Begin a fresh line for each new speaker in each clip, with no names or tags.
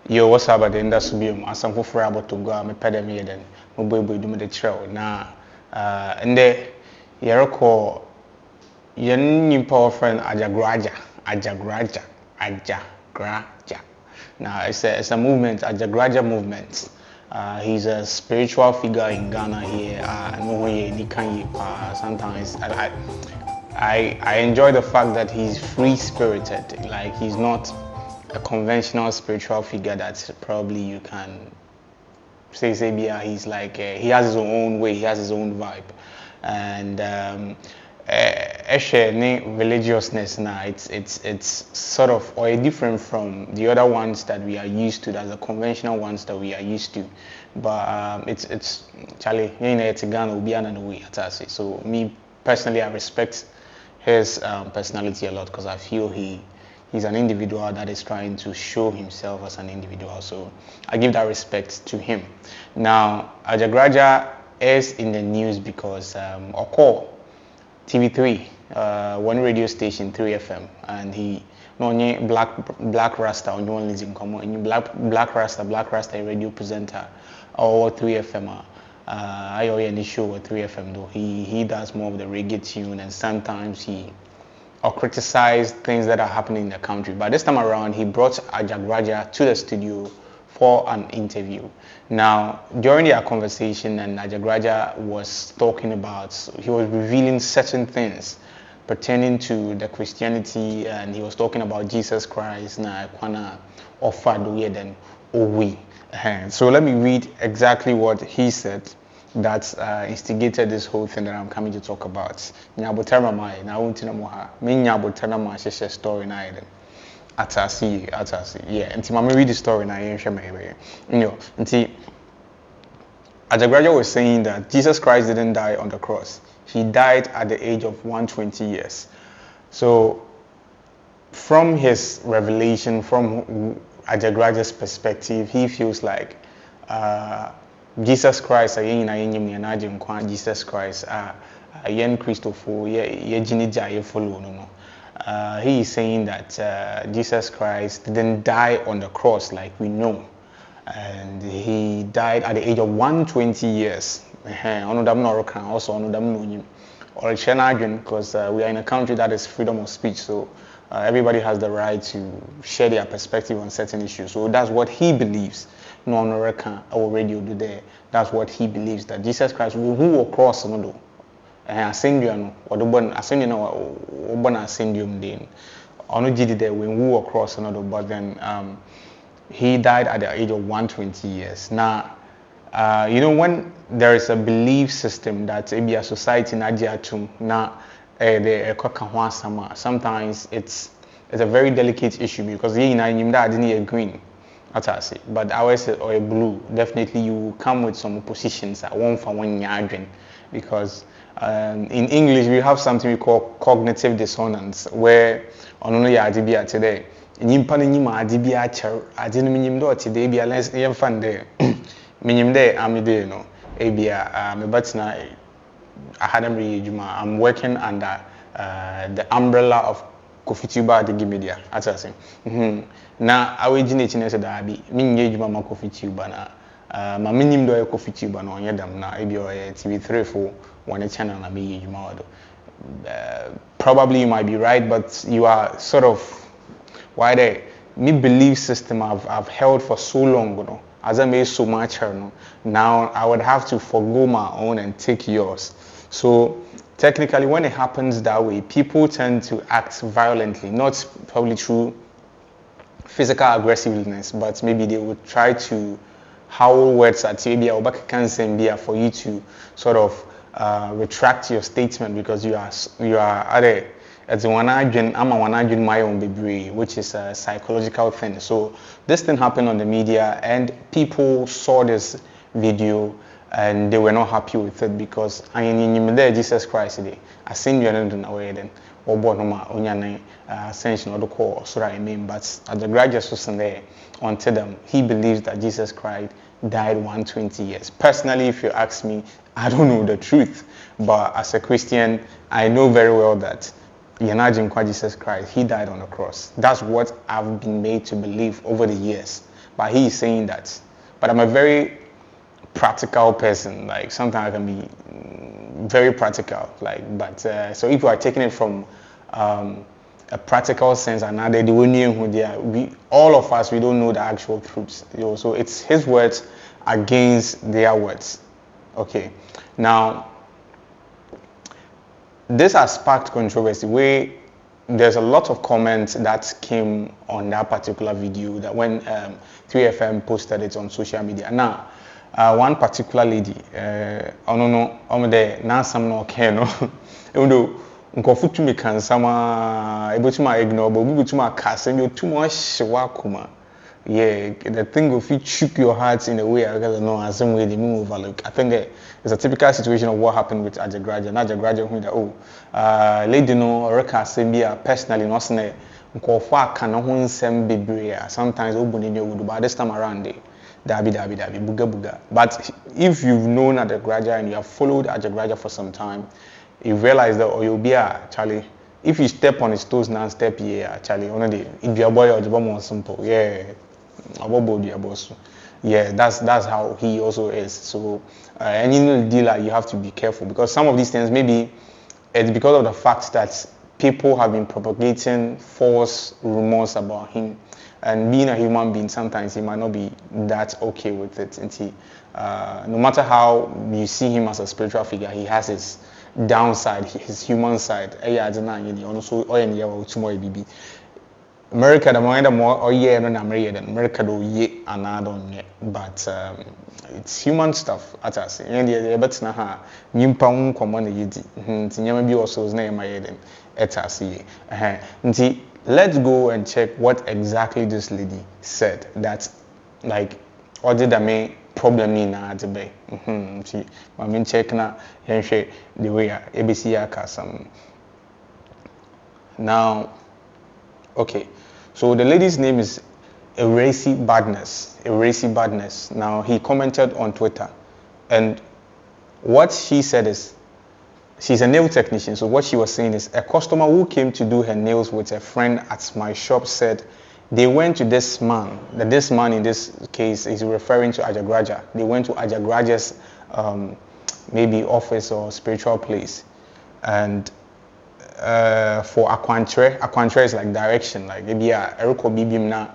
Yo, what's up at the industry? As I'm for about to go, I'm pay me then. My boy do me the trail now. And the Yeroko, yen power friend Ajagurajah. Now it's a movement, Ajagurajah movement. He's a spiritual figure in Ghana here. No way he can. Sometimes I enjoy the fact that he's free spirited. Like he's not a conventional spiritual figure that probably you can say yeah, he's like he has his own way, he has his own vibe, and religiousness now it's sort of or different from the other ones that we are used to, that's the conventional ones that we are used to, but it's Charlie, you know, it's a Ghana will be another way at so me personally I respect his personality a lot because I feel he's an individual that is trying to show himself as an individual. So I give that respect to him. Now, Ajagurajah is in the news because Oko TV3, one radio station, 3FM, and he no black Rasta on your listen come on black Rasta radio presenter or 3FM. I already show at 3FM though. He does more of the reggae tune, and sometimes he or criticize things that are happening in the country. But this time around, he brought Ajagurajah to the studio for an interview. Now, during their conversation, and Ajagurajah was talking about, he was revealing certain things pertaining to the Christianity, and he was talking about Jesus Christ. Na kwana offered then owi. So let me read exactly what he said that instigated this whole thing that I'm coming to talk about. Nyabotara mai na wunti na moha. Me nyabotara ma share story na eden. Atasi. Yeah, and mama read the story na yen share you know, nti Ajagurajah was saying that Jesus Christ didn't die on the cross. He died at the age of 120 years. So from his revelation, from Ajagurajah's perspective, he feels like Jesus Christ, Jesus Christ, yen Christopher, ye follow no. He is saying that Jesus Christ didn't die on the cross like we know, and he died at the age of 120 years. Also, because we are in a country that is freedom of speech, so everybody has the right to share their perspective on certain issues. So that's what he believes. No on record or radio today. That's what he believes, that Jesus Christ will who across no ascendium or the born ascendium or born ascendium then on there when who across another, but then he died at the age of 120 years. Now you know, when there is a belief system that maybe a society now sometimes it's a very delicate issue because I didn't agree. But ours or a blue, definitely you come with some positions that one for one yarding, because in English we have something we call cognitive dissonance, where on only adibia today in impanima adibia I didn't mean do today be less fun there minim there I'm there no abia but now I hadn't really I'm working under the umbrella of Kofituber the Ghpage atase na awejinate ne se da bi minye djuma ma Kofituber na ma minim do e Kofituber na onye dam na ebi o TV3 for one channel na be djuma odo. Probably you might be right, but you are sort of why the me belief system I've held for so long, you know, as I made so much, you know, now I would have to forgo my own and take yours. So technically, when it happens that way, people tend to act violently, not probably through physical aggressiveness, but maybe they would try to howl words at you for you to sort of retract your statement, because you are at a my own baby, which is a psychological thing. So this thing happened on the media, and people saw this video and they were not happy with it, because Jesus Christ I seen you and away then or bonoma onyane ascension or the core so I mean, but at the graduate person there until them he believes that Jesus Christ died 120 years. Personally, if you ask me, I don't know the truth, but as a Christian I know very well that Jesus Christ, he died on the cross. That's what I've been made to believe over the years. but he is saying that. But I'm a very practical person. Like sometimes I can be very practical. Like, but so if you are taking it from a practical sense, and now the way who they are, we all of us we don't know the actual truths. You know, so it's his words against their words. Okay, now this has sparked controversy. Where there's a lot of comments that came on that particular video that when 3FM posted it on social media. Now, one particular lady, I don't know, I'm there, now some no care, no, even though Kofituber can some able to my ignore, but we to my cast and you too much wakuma. Yeah, the thing will fit shook your heart in a way I don't know as some way they move overlook. I think it's a typical situation of what happened with Ajagurajah. Ajagurajah who that lady no or Sembia personally not say Nkofwa can no send be sometimes but this time around dabi buga buga. But if you've known Ajagurajah and you have followed Ajagurajah for some time, you realize that you'll be Charlie. If you step on his toes now, step here, Charlie. Only if you're a boy or the more simple, yeah. Yeah, that's how he also is. So any dealer you have to be careful because some of these things maybe it's because of the fact that people have been propagating false rumors about him, and being a human being sometimes he might not be that okay with it. And no matter how you see him as a spiritual figure, he has his downside, his human side. America, the more or yeah, no, America do ye and I don't yet, but it's human stuff at us. And the but na nimpa common yidi. Tinyama bi also na my head at us ye. Let's go and check what exactly this lady said. That like what did I mean problem in the bay. I mean check na the way ABC kasam. Now okay, so the lady's name is Erasy Badness. Now he commented on Twitter, and what she said is, she's a nail technician. So what she was saying is, a customer who came to do her nails with a friend at my shop said they went to this man. That this man in this case is referring to Ajagurajah. They went to Ajagurajah's maybe office or spiritual place, and for aquantre is like direction, like maybe eriko bibim na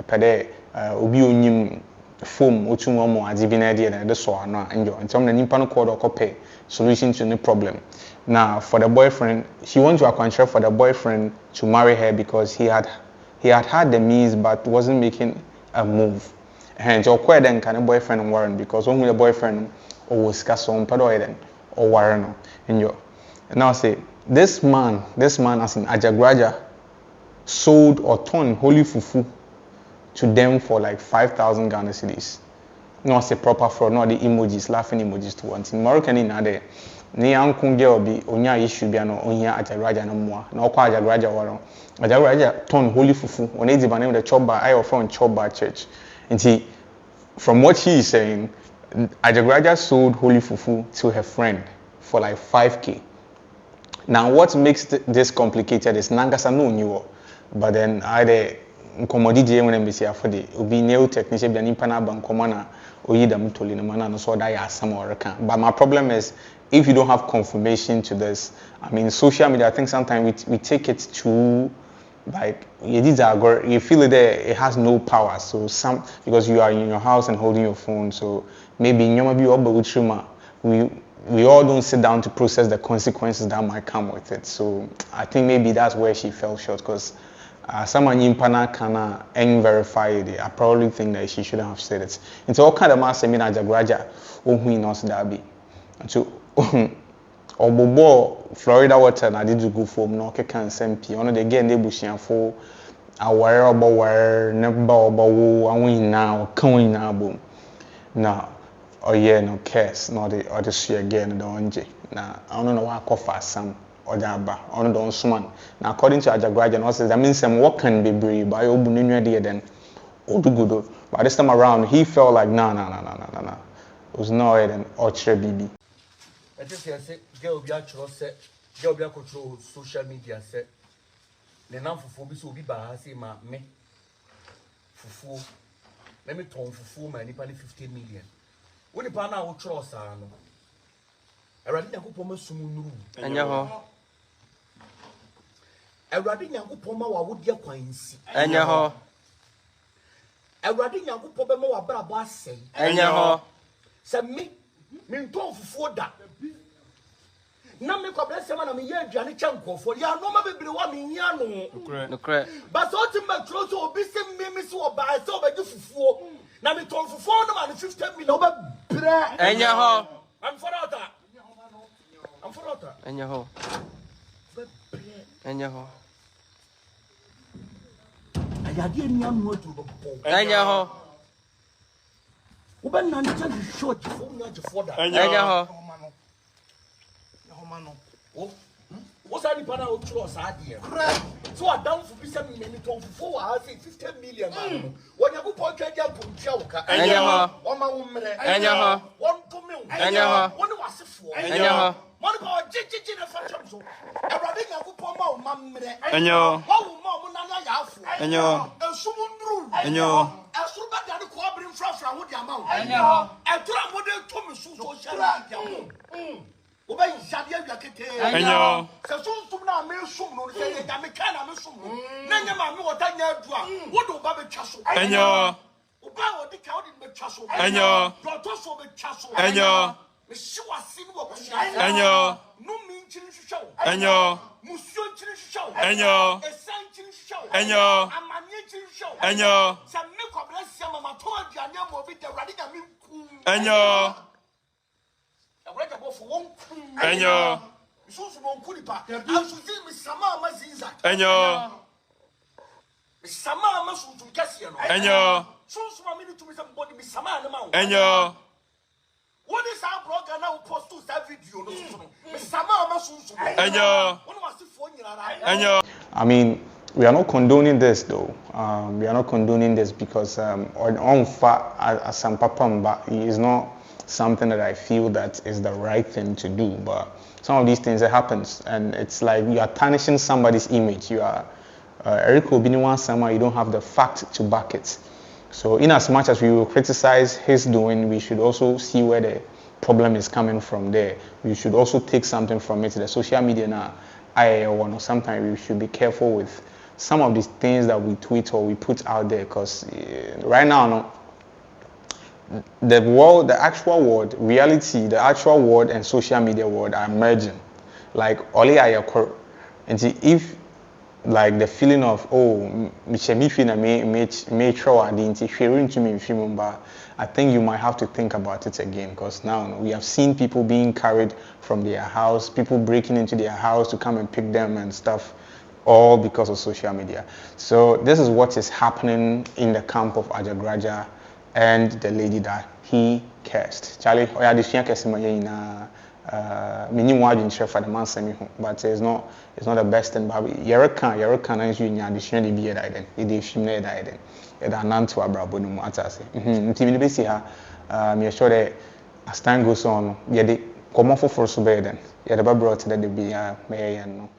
pede obi onyim foam otumo mo adibina dey na de so ano enjo ntom na nimpa no called okope solution to the problem. Now for the boyfriend, she went to aquantre for the boyfriend to marry her because he had the means but wasn't making a move. And so quite then can a boyfriend warren because only the boyfriend was scaso pedo then or warren enjo. And now say this man as in Ajagurajah sold or turned holy fufu to them for like 5,000 Ghana cedis. Not say proper fraud, not the emojis, laughing emojis to one. In Moroccan in there, ni uncle girl be onya issue be no onya Ajagurajah no more. No kwa Ajagurajah waro. Ajagurajah turned holy fufu. On the name the Choba, I from Choba Church. And he, from what he is saying, Ajagurajah sold holy fufu to her friend for like 5K. Now, what makes this complicated is Nangasa no new, but then either commodity when MBC for the ubi nail technician be impana bankomana or yidam tolina mana no so that ya some or can. But my problem is if you don't have confirmation to this, I mean social media, I think sometimes we take it too like you feel it there, it has no power. So some because you are in your house and holding your phone, so maybe we all don't sit down to process the consequences that might come with it. So I think maybe that's where she fell short because someone in Pana can verify it. I probably think that she shouldn't have said it. And so all kind of mass mean Ajagurajah who knows that be. And so Obobo Florida water na did go for no can SMP. One the again they bushing for aware about where never about and we now coming now boom. Now oh yeah, no cares, no the other share again the onje. Now I don't know what coffee some or jaba on the suman. Now according to Ajagurajah, no says that means some what can be brave by obununu there then do good. But this time around he felt like no. It was no then Ochre BB.
I just say girl be actually set, girl be control social media set. The name fufu bi so bi ba say ma me fufu let me turn fufu ma nipa ni 50 million wo nipa na wo tro saa no Awurade Nyankopɔn masum nuru
Enya ho.
Awurade Nyankopɔn ma wa wodi akwansi
Enya ho.
Awurade Nyankopɔn be ma wa brabo asɛn
Enya ho.
sɛ me ntɔn fufuo da na me kɔbɛ sɛma na me yɛ aduane kyɛ nkɔfo ya no ma bebre wa me hia no
Nokre.
ba so ti ma tro so obi se me so oba se obaji fufuo na me ton fufuo no ma ne 50 million oba bre
Enya ho.
I'm for out
Enya ho. Enya ho.
ayade ni anu otu bo
Enya ho.
oba na ncha di short fo nya di for da
Enya ho.
What's any partner who chose idea? So I down for be 7 minutes on for 50 million. When you go point your punchoka,
Enya ho.
one man woman,
Enya ho.
1 2 million,
Enya ho.
one was for
Enya ho.
one about Gigi the fashion show. Everything I go for my mamma,
Enya ho.
Mama Yafu,
Enya ho.
and someone
Enya ho.
as soon as the cooperating from with your mouth.
Enya ho.
And try what they told me so. Obey Shadia Yakete.
Enya.
So now me sum no say ya me kana me sum. Nanya ma me wota nya adua. Wo do ba be twaso.
Enya.
Oba wo de ka wo de be twaso.
Enya.
Do to so be twaso.
Enya.
Me shi wase ni wo ko shi.
Enya.
No mi nchiri hwehwe.
Enya.
Musuo nchiri hwehwe.
Enya.
Esan nchiri hwehwe.
Enya.
Amanye nchiri hwehwe.
Enya.
Sa me kwabra sia mama to aduane mo bi de wrade ga me ku.
Enya.
Enya. So no kuripa. I should see me sama mazinza.
Enya.
Sama masu tukasi no.
Enya.
So me to me some body me sama na ma.
Enya.
What is our blogger now post to that video no so no. Me sama masu.
Enya.
One was for nyara.
Enya.
I mean, we are not condoning this though. We are not condoning this because on far as some papa, but he is not something that I feel that is the right thing to do. But some of these things that happens, and it's like you are tarnishing somebody's image. You are Eric Obiniwan Sama, you don't have the fact to back it. So in as much as we will criticize his doing, we should also see where the problem is coming from there. We should also take something from it. The social media now, sometimes we should be careful with some of these things that we tweet or we put out there, because right now, no, the world, the actual world, reality, the actual world and social media world are merging. Like, only ayakor. And if, like, the feeling of, oh, I think you might have to think about it again, because now we have seen people being carried from their house, people breaking into their house to come and pick them and stuff, all because of social media. So this is what is happening in the camp of Ajagurajah and the lady that he cursed. Charlie, oya dishiya kesimaya ina mini wajin share for the man semi home, but it's not the best thing. But Yerekan na isu nya dishiya de biye daiden. Ide shim na daiden. Eda nanto abrabo no mu atase. Ntimi ne besi ha me sure that as time goes on, ye de komo foforo so be den. Ye de ba brought that de biya me ye no.